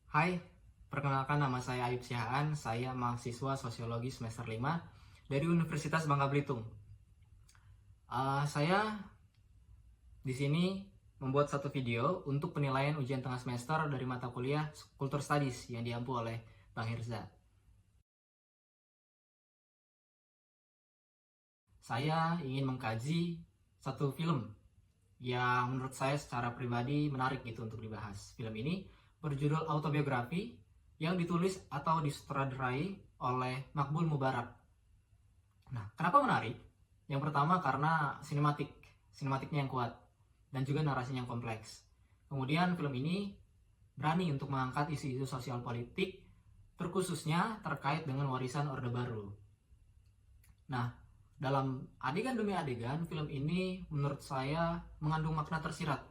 Hai, perkenalkan nama saya Ayub Sihaan, saya mahasiswa Sosiologi semester 5 dari Universitas Bangka Belitung. Saya di sini membuat satu video untuk penilaian ujian tengah semester dari mata kuliah Culture Studies yang diampu oleh Bang Hirza. Saya ingin mengkaji satu film yang menurut saya secara pribadi menarik gitu untuk dibahas. Film ini berjudul Autobiografi yang ditulis atau disutradarai oleh Makbul Mubarak. Nah, kenapa menarik? Yang pertama karena sinematiknya yang kuat dan juga narasinya yang kompleks. Kemudian film ini berani untuk mengangkat isu-isu sosial politik, terkhususnya terkait dengan warisan Orde Baru. Nah, dalam adegan demi adegan, film ini menurut saya mengandung makna tersirat.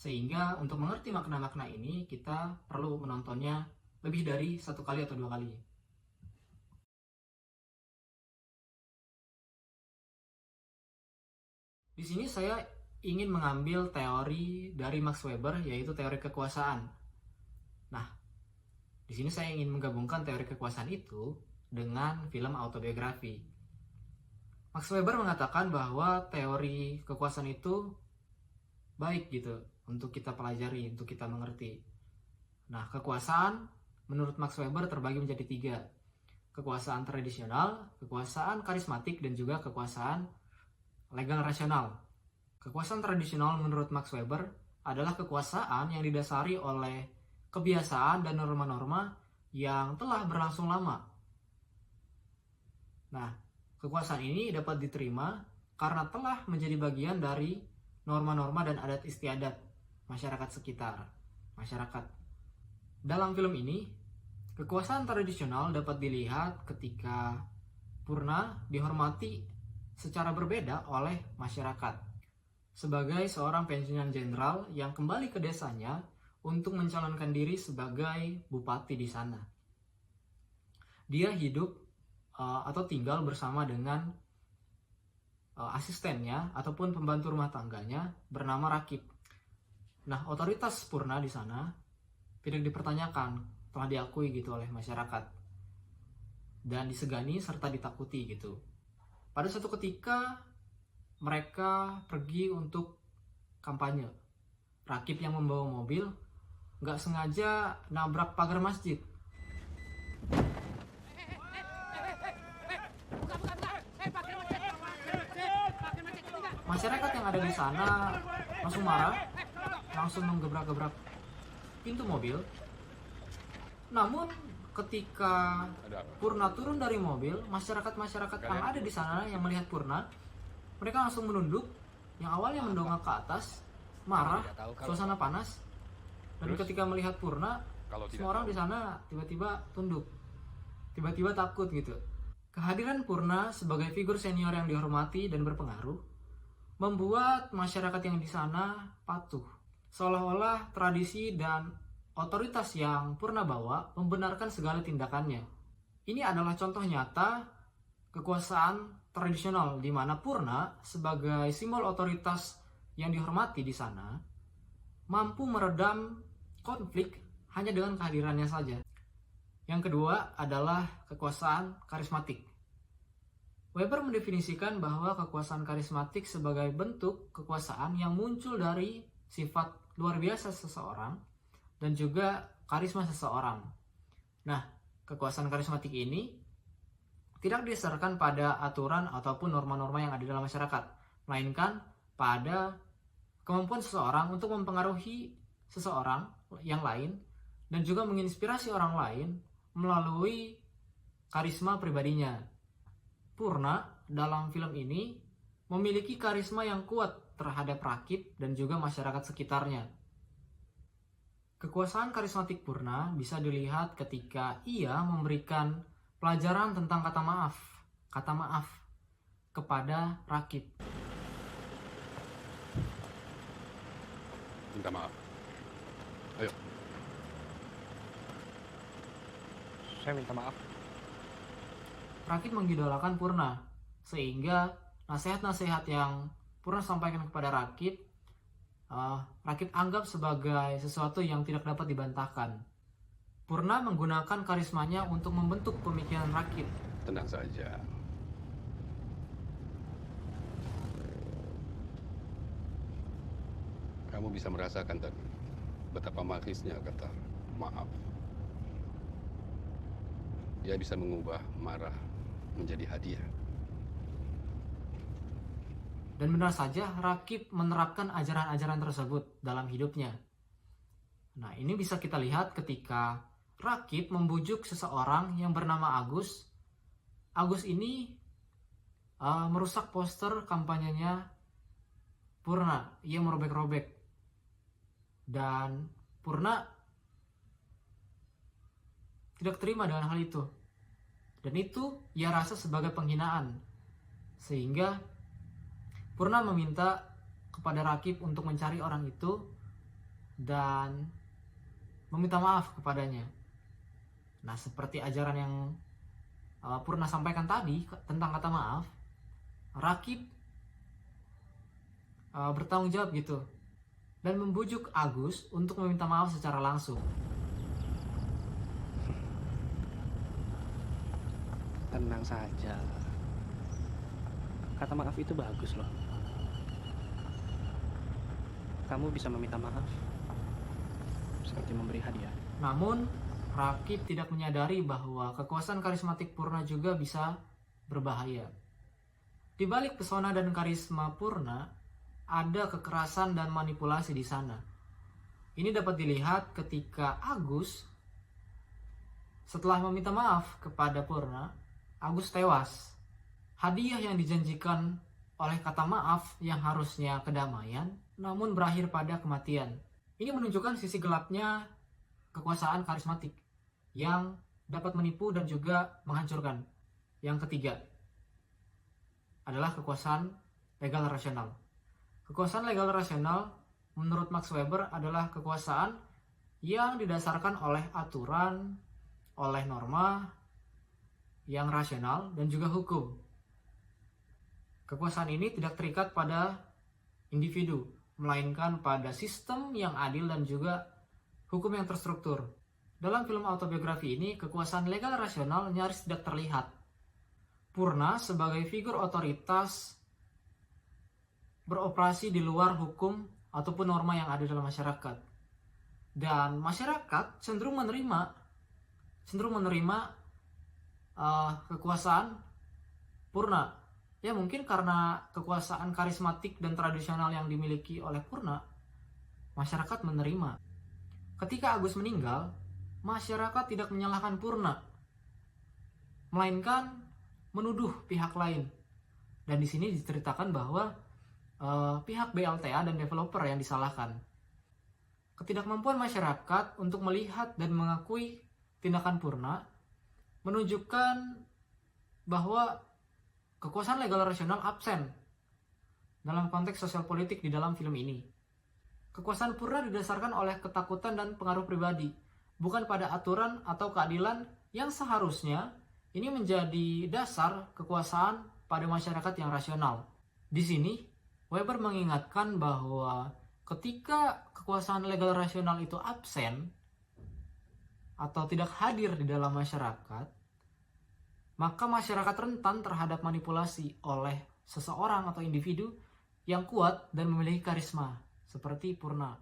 Sehingga untuk mengerti makna-makna ini, kita perlu menontonnya lebih dari satu kali atau dua kali. Di sini saya ingin mengambil teori dari Max Weber, yaitu teori kekuasaan. Nah, di sini saya ingin menggabungkan teori kekuasaan itu dengan film autobiografi. Max Weber mengatakan bahwa teori kekuasaan itu baik gitu untuk kita pelajari, untuk kita mengerti. Nah, kekuasaan menurut Max Weber terbagi menjadi tiga. Kekuasaan tradisional, kekuasaan karismatik, dan juga kekuasaan legal rasional. Kekuasaan tradisional menurut Max Weber adalah kekuasaan yang didasari oleh kebiasaan dan norma-norma yang telah berlangsung lama. Nah, kekuasaan ini dapat diterima karena telah menjadi bagian dari norma-norma dan adat istiadat masyarakat sekitar, masyarakat. Dalam film ini, kekuasaan tradisional dapat dilihat ketika Purna dihormati secara berbeda oleh masyarakat sebagai seorang pensiunan jenderal yang kembali ke desanya untuk mencalonkan diri sebagai bupati di sana. Dia hidup atau tinggal bersama dengan asistennya ataupun pembantu rumah tangganya bernama Rakib. Nah, otoritas Purna di sana tidak dipertanyakan, telah diakui gitu oleh masyarakat dan disegani serta ditakuti gitu. Pada suatu ketika mereka pergi untuk kampanye. Rakib yang membawa mobil nggak sengaja nabrak pagar masjid. Masyarakat yang ada di sana langsung marah, langsung menggebrak-gebrak pintu mobil. Namun ketika Purna turun dari mobil, masyarakat yang ada di sana yang melihat Purna, mereka langsung menunduk. Yang awalnya mendongak ke atas, marah, suasana panas. Dan ketika melihat Purna, semua orang di sana tiba-tiba tunduk, tiba-tiba takut gitu. Kehadiran Purna sebagai figur senior yang dihormati dan berpengaruh membuat masyarakat yang di sana patuh. Seolah-olah tradisi dan otoritas yang Purna bawa membenarkan segala tindakannya. Ini adalah contoh nyata kekuasaan tradisional di mana Purna sebagai simbol otoritas yang dihormati di sana mampu meredam konflik hanya dengan kehadirannya saja. Yang kedua adalah kekuasaan karismatik. Weber mendefinisikan bahwa kekuasaan karismatik sebagai bentuk kekuasaan yang muncul dari sifat luar biasa seseorang dan juga karisma seseorang. Nah, kekuasaan karismatik ini tidak didasarkan pada aturan ataupun norma-norma yang ada dalam masyarakat, melainkan pada kemampuan seseorang untuk mempengaruhi seseorang yang lain dan juga menginspirasi orang lain melalui karisma pribadinya. Purna dalam film ini memiliki karisma yang kuat terhadap Rakib dan juga masyarakat sekitarnya. Kekuasaan karismatik Purna bisa dilihat ketika ia memberikan pelajaran tentang kata maaf kepada Rakib. Minta maaf. Ayo. Saya minta maaf. Rakib mengidolakan Purna, sehingga nasihat-nasihat yang Purna sampaikan kepada Rakib Rakip anggap sebagai sesuatu yang tidak dapat dibantahkan. Purna menggunakan karismanya untuk membentuk pemikiran Rakip. Tenang saja. Kamu bisa merasakan tadi betapa magisnya kata maaf. Dia bisa mengubah marah menjadi hadiah. Dan benar saja Rakip menerapkan ajaran-ajaran tersebut dalam hidupnya. Nah, ini bisa kita lihat ketika Rakip membujuk seseorang yang bernama Agus. Agus ini merusak poster kampanyenya Purna. Ia merobek-robek. Dan Purna tidak terima dengan hal itu. Dan itu ia rasa sebagai penghinaan. Sehingga Purna meminta kepada Rakip untuk mencari orang itu dan meminta maaf kepadanya. Nah, seperti ajaran yang Purna sampaikan tadi tentang kata maaf, Rakip bertanggung jawab gitu dan membujuk Agus untuk meminta maaf secara langsung. Tenang saja. Kata maaf itu bagus loh. Kamu bisa meminta maaf seperti memberi hadiah. Namun, Rakip tidak menyadari bahwa kekuasaan karismatik Purna juga bisa berbahaya. Di balik pesona dan karisma Purna, ada kekerasan dan manipulasi di sana. Ini dapat dilihat ketika Agus, setelah meminta maaf kepada Purna, Agus tewas. Hadiah yang dijanjikan oleh kata maaf yang harusnya kedamaian, namun berakhir pada kematian. Ini menunjukkan sisi gelapnya kekuasaan karismatik yang dapat menipu dan juga menghancurkan. Yang ketiga adalah kekuasaan legal rasional. Kekuasaan legal rasional menurut Max Weber adalah kekuasaan yang didasarkan oleh aturan, oleh norma yang rasional dan juga hukum. Kekuasaan ini tidak terikat pada individu, melainkan pada sistem yang adil dan juga hukum yang terstruktur. Dalam film autobiografi ini, kekuasaan legal rasional nyaris tidak terlihat. Purna sebagai figur otoritas beroperasi di luar hukum ataupun norma yang ada dalam masyarakat. Dan masyarakat cenderung menerima kekuasaan Purna. Ya mungkin karena kekuasaan karismatik dan tradisional yang dimiliki oleh Purna, masyarakat menerima. Ketika Agus meninggal, masyarakat tidak menyalahkan Purna, melainkan menuduh pihak lain. Dan di sini diceritakan bahwa pihak BLTA dan developer yang disalahkan. Ketidakmampuan masyarakat untuk melihat dan mengakui tindakan Purna menunjukkan bahwa kekuasaan legal rasional absen dalam konteks sosial politik di dalam film ini. Kekuasaan Purna didasarkan oleh ketakutan dan pengaruh pribadi, bukan pada aturan atau keadilan yang seharusnya ini menjadi dasar kekuasaan pada masyarakat yang rasional. Di sini, Weber mengingatkan bahwa ketika kekuasaan legal rasional itu absen atau tidak hadir di dalam masyarakat, maka masyarakat rentan terhadap manipulasi oleh seseorang atau individu yang kuat dan memiliki karisma, seperti Purna.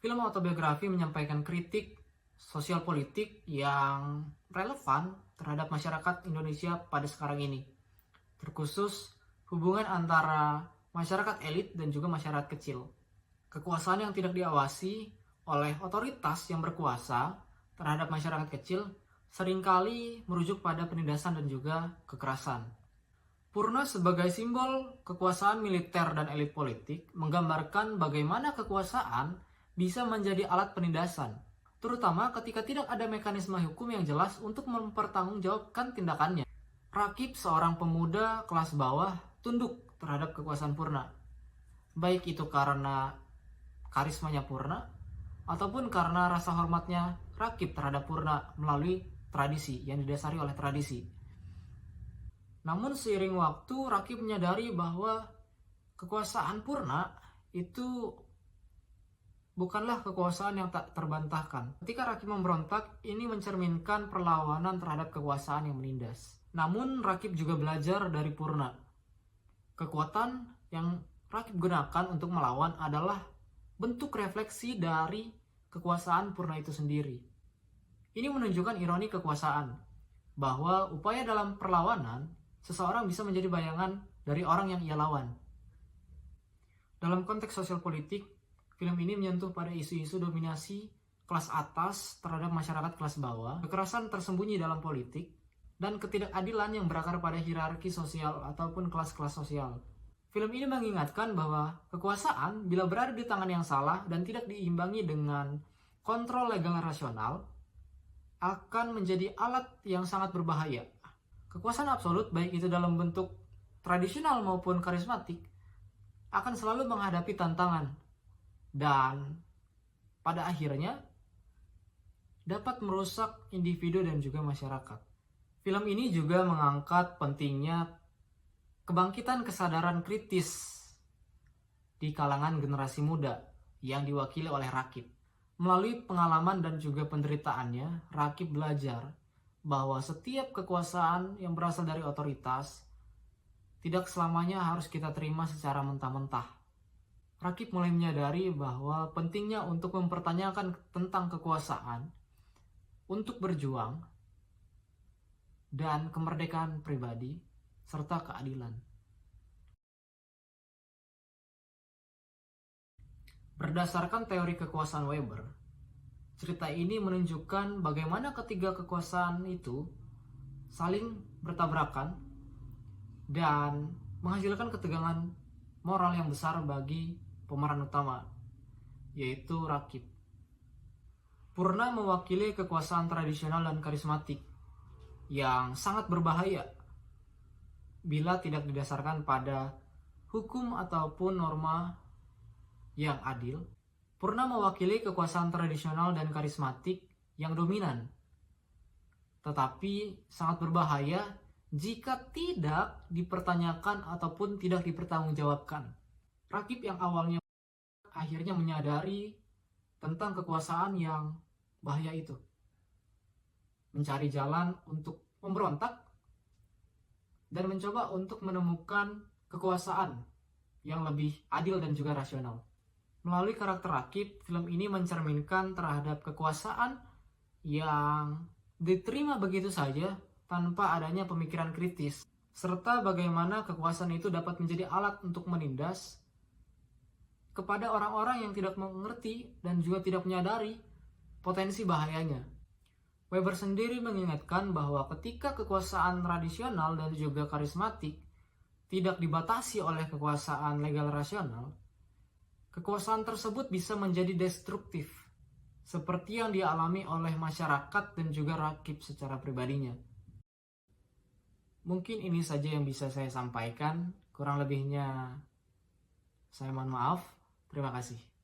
Film autobiografi menyampaikan kritik sosial politik yang relevan terhadap masyarakat Indonesia pada sekarang ini, terkhusus hubungan antara masyarakat elit dan juga masyarakat kecil. Kekuasaan yang tidak diawasi oleh otoritas yang berkuasa terhadap masyarakat kecil seringkali merujuk pada penindasan dan juga kekerasan. Purna sebagai simbol kekuasaan militer dan elit politik menggambarkan bagaimana kekuasaan bisa menjadi alat penindasan, terutama ketika tidak ada mekanisme hukum yang jelas untuk mempertanggungjawabkan tindakannya. Rakip, seorang pemuda kelas bawah, tunduk terhadap kekuasaan Purna, baik itu karena karismanya Purna ataupun karena rasa hormatnya Rakip terhadap Purna melalui tradisi, yang didasari oleh tradisi. Namun seiring waktu, Rakib menyadari bahwa kekuasaan Purna itu bukanlah kekuasaan yang tak terbantahkan. Ketika Rakib memberontak, ini mencerminkan perlawanan terhadap kekuasaan yang menindas. Namun Rakib juga belajar dari Purna. Kekuatan yang Rakib gunakan untuk melawan adalah bentuk refleksi dari kekuasaan Purna itu sendiri. Ini menunjukkan ironi kekuasaan, bahwa upaya dalam perlawanan, seseorang bisa menjadi bayangan dari orang yang ia lawan. Dalam konteks sosial politik, film ini menyentuh pada isu-isu dominasi kelas atas terhadap masyarakat kelas bawah, kekerasan tersembunyi dalam politik, dan ketidakadilan yang berakar pada hierarki sosial ataupun kelas-kelas sosial. Film ini mengingatkan bahwa kekuasaan bila berada di tangan yang salah dan tidak diimbangi dengan kontrol legal rasional akan menjadi alat yang sangat berbahaya. Kekuasaan absolut, baik itu dalam bentuk tradisional maupun karismatik, akan selalu menghadapi tantangan dan pada akhirnya dapat merusak individu dan juga masyarakat. Film ini juga mengangkat pentingnya kebangkitan kesadaran kritis di kalangan generasi muda yang diwakili oleh Rakib. Melalui pengalaman dan juga penderitaannya, Rakib belajar bahwa setiap kekuasaan yang berasal dari otoritas tidak selamanya harus kita terima secara mentah-mentah. Rakib mulai menyadari bahwa pentingnya untuk mempertanyakan tentang kekuasaan, untuk berjuang, dan kemerdekaan pribadi, serta keadilan. Berdasarkan teori kekuasaan Weber, cerita ini menunjukkan bagaimana ketiga kekuasaan itu saling bertabrakan dan menghasilkan ketegangan moral yang besar bagi pemeran utama, yaitu Rakib. Purna mewakili kekuasaan tradisional dan karismatik yang sangat berbahaya bila tidak didasarkan pada hukum ataupun norma yang adil. Purna mewakili kekuasaan tradisional dan karismatik yang dominan, tetapi sangat berbahaya jika tidak dipertanyakan ataupun tidak dipertanggungjawabkan. Rakib yang awalnya akhirnya menyadari tentang kekuasaan yang bahaya itu, mencari jalan untuk memberontak dan mencoba untuk menemukan kekuasaan yang lebih adil dan juga rasional. Melalui karakter Rakib, film ini mencerminkan terhadap kekuasaan yang diterima begitu saja tanpa adanya pemikiran kritis, serta bagaimana kekuasaan itu dapat menjadi alat untuk menindas kepada orang-orang yang tidak mengerti dan juga tidak menyadari potensi bahayanya. Weber sendiri mengingatkan bahwa ketika kekuasaan tradisional dan juga karismatik tidak dibatasi oleh kekuasaan legal rasional, kekuasaan tersebut bisa menjadi destruktif, seperti yang dialami oleh masyarakat dan juga Rakib secara pribadinya. Mungkin ini saja yang bisa saya sampaikan, kurang lebihnya saya mohon maaf. Terima kasih.